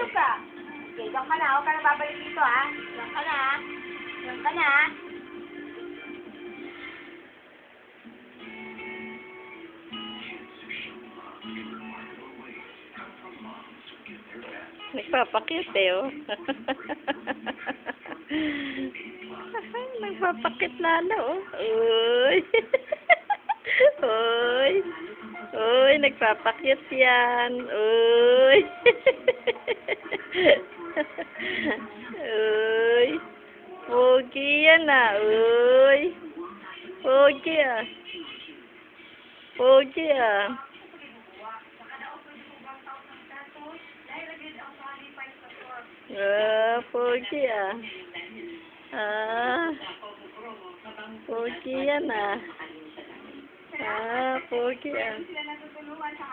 Tulog ka. Okay, diyan ka na. Huwag ka na babalik dito, ha? Diyan ka na. Diyan ka na. Nagpapakit eh, oh. Nagpapakit lalo, oh. Uy. Uy. Uy, nagpapakit yan. Uy. Uy. Pogi yan ah. Uy. Pogi ah. Pogi ah. Pogi ah. Pogi yan ah. Pogi ah.